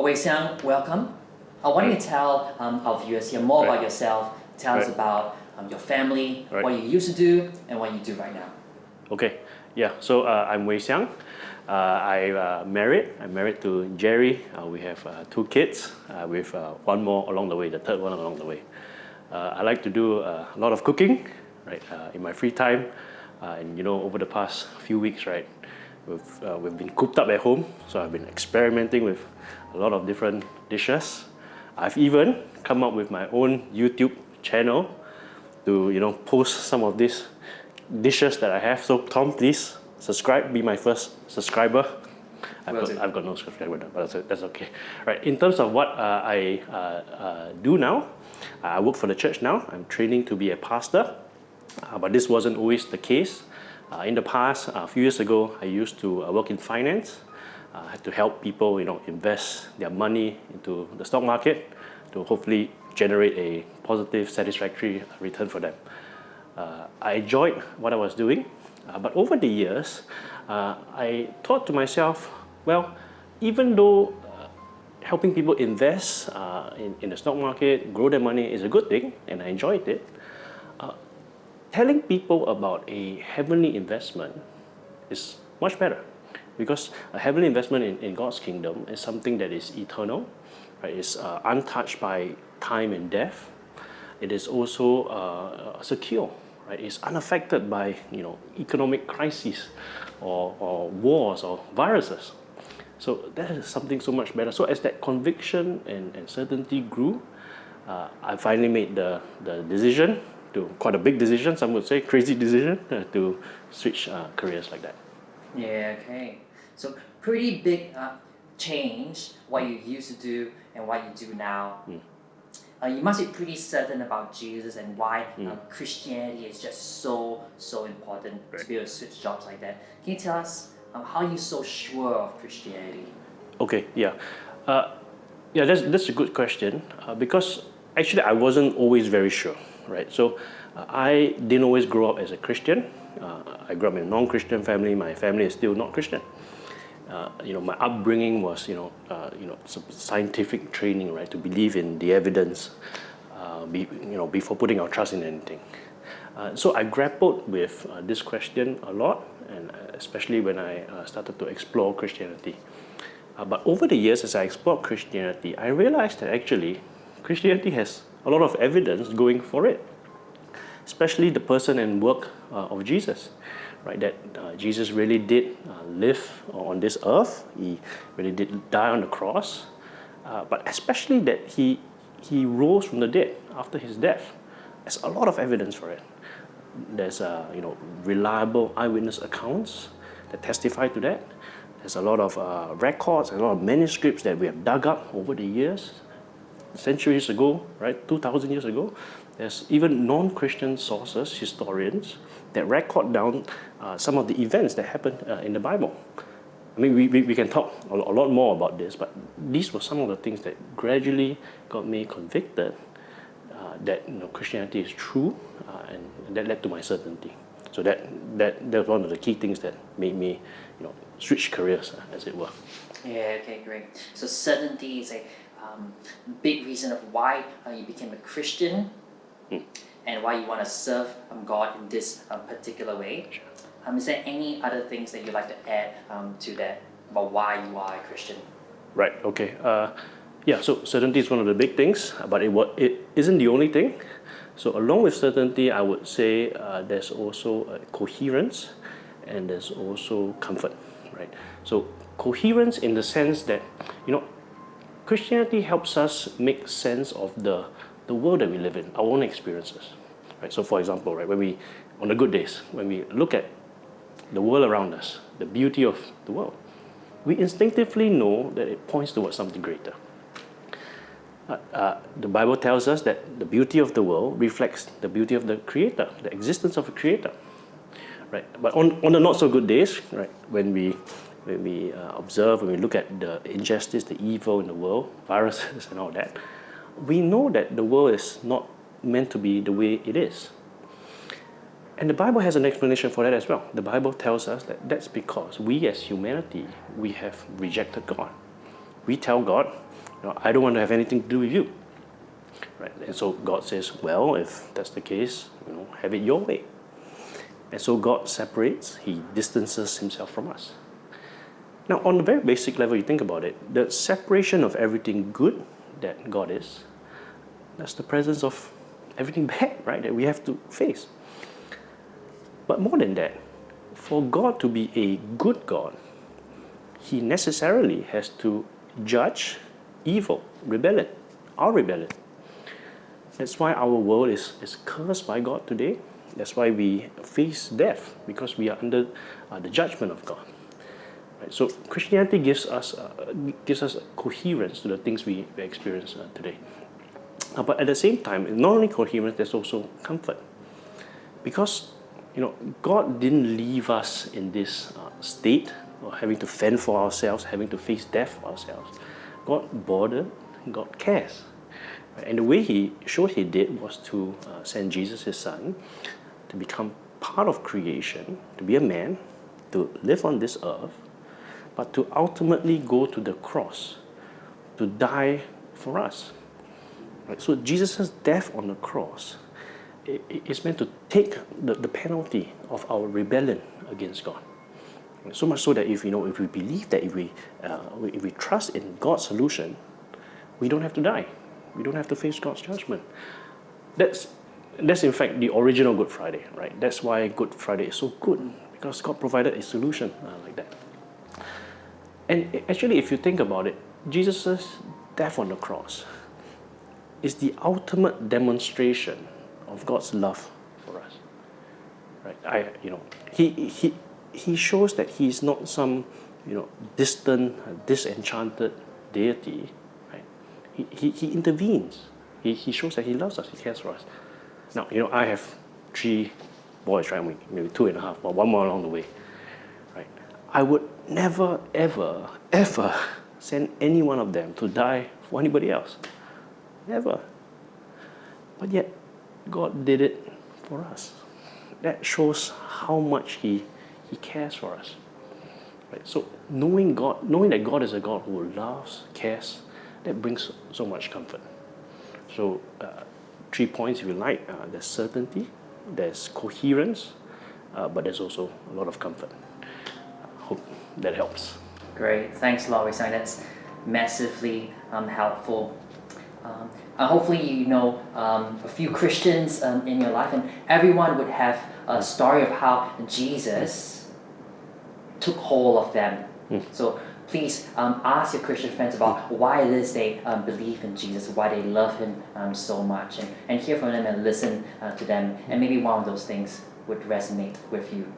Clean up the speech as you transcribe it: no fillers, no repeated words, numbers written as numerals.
Wei Xiang, welcome. Why don't you tell our viewers here more about yourself? Tell us about your family, what you used to do, and what you do right now. Okay, yeah. So I'm Wei Xiang. I'm married to Jerry. We have 2 kids with one more along the way, the third one along the way. I like to do a lot of cooking, right? In my free time, and over the past few weeks, right, we've been cooped up at home, so I've been experimenting with a lot of different dishes. I've even come up with my own YouTube channel to post some of these dishes that I have. So Tom, please subscribe. Be my first subscriber. I've got no subscriber, but that's okay. Right. In terms of what I do now, I work for the church now. I'm training to be a pastor, but this wasn't always the case. In the past, a few years ago, I used to work in finance. I had to help people, invest their money into the stock market to hopefully generate a positive, satisfactory return for them. I enjoyed what I was doing, but over the years, I thought to myself, well, even though helping people invest in the stock market, grow their money is a good thing, and I enjoyed it, telling people about a heavenly investment is much better, because a heavenly investment in God's kingdom is something that is eternal, right? It's untouched by time and death. It is also secure, right? It's unaffected by economic crises or wars or viruses. So that is something so much better. So as that conviction and certainty grew, I finally made the decision, quite a big decision, some would say crazy decision, to switch careers like that. Yeah, okay. So pretty big change, what you used to do and what you do now. You must be pretty certain about Jesus and why Christianity is just so important to be able to switch jobs like that. Can you tell us how you're so sure of Christianity? Okay, yeah. That's a good question, because actually I wasn't always very sure, right? So I didn't always grow up as a Christian. I grew up in a non-Christian family. My family is still not Christian. My upbringing was, some scientific training, right, to believe in the evidence, before putting our trust in anything. So I grappled with this question a lot, and especially when I started to explore Christianity. But over the years, as I explored Christianity, I realized that actually Christianity has a lot of evidence going for it, especially the person and work of Jesus, right? That Jesus really did live on this earth. He really did die on the cross, but especially that he rose from the dead after his death. There's a lot of evidence for it. There's reliable eyewitness accounts that testify to that. There's a lot of records, a lot of manuscripts that we have dug up over the years, centuries ago, right? 2,000 years ago. There's even non-Christian sources, historians, that record down some of the events that happened in the Bible. I mean, we can talk a lot more about this, but these were some of the things that gradually got me convicted that Christianity is true, and that led to my certainty. So that was one of the key things that made me switch careers, as it were. Yeah, okay, great. So certainty is a big reason of why you became a Christian and why you want to serve God in this particular way. Sure. Is there any other things that you'd like to add to that about why you are a Christian? Right, okay. So certainty is one of the big things, but it isn't the only thing. So along with certainty, I would say there's also coherence, and there's also comfort, right? So coherence in the sense that, Christianity helps us make sense of the world that we live in, our own experiences, right? So for example, right, on the good days, when we look at the world around us, the beauty of the world, we instinctively know that it points towards something greater. The Bible tells us that the beauty of the world reflects the beauty of the Creator, the existence of a Creator, right? But on the not so good days, right, when we observe, when we look at the injustice, the evil in the world, viruses and all that, we know that the world is not meant to be the way it is. And the Bible has an explanation for that as well. The Bible tells us that that's because we as humanity, we have rejected God. We tell God, I don't want to have anything to do with you. Right? And so God says, well, if that's the case, have it your way. And so God separates, He distances Himself from us. Now, on the very basic level, you think about it, the separation of everything good that God is, that's the presence of everything bad, right, that we have to face. But more than that, for God to be a good God, He necessarily has to judge evil, rebellion, our rebellion. That's why our world is cursed by God today. That's why we face death, because we are under the judgment of God. Right? So Christianity gives us coherence to the things we experience today. But at the same time, not only coherence, there's also comfort. Because God didn't leave us in this state of having to fend for ourselves, having to face death ourselves. God bothered, God cares. And the way He showed He did was to send Jesus, His Son, to become part of creation, to be a man, to live on this earth, but to ultimately go to the cross, to die for us. Right? So Jesus' death on the cross is meant to take the penalty of our rebellion against God. So much so that if we believe that if we trust in God's solution, we don't have to die. We don't have to face God's judgment. That's in fact the original Good Friday, right? That's why Good Friday is so good, because God provided a solution like that. And actually, if you think about it, Jesus' death on the cross is the ultimate demonstration of God's love for us. Right? He shows that He is not some distant, disenchanted deity. Right? He intervenes. He shows that He loves us. He cares for us. Now, I have 3 boys, right? Maybe 2.5, but 1 more along the way. Right? I would never, ever, ever send any one of them to die for anybody else. Never. But yet, God did it for us. That shows how much He cares for us. Right? So knowing that God is a God who loves, cares, that brings so much comfort. So 3 points if you like. There's certainty, there's coherence, but there's also a lot of comfort. Hope that helps. Great, thanks a lot, Wei Xiang. That's massively helpful. Hopefully a few Christians in your life, and everyone would have a story of how Jesus took hold of them. So please ask your Christian friends about why it is they believe in Jesus, why they love Him so much, and hear from them and listen to them, and maybe one of those things would resonate with you.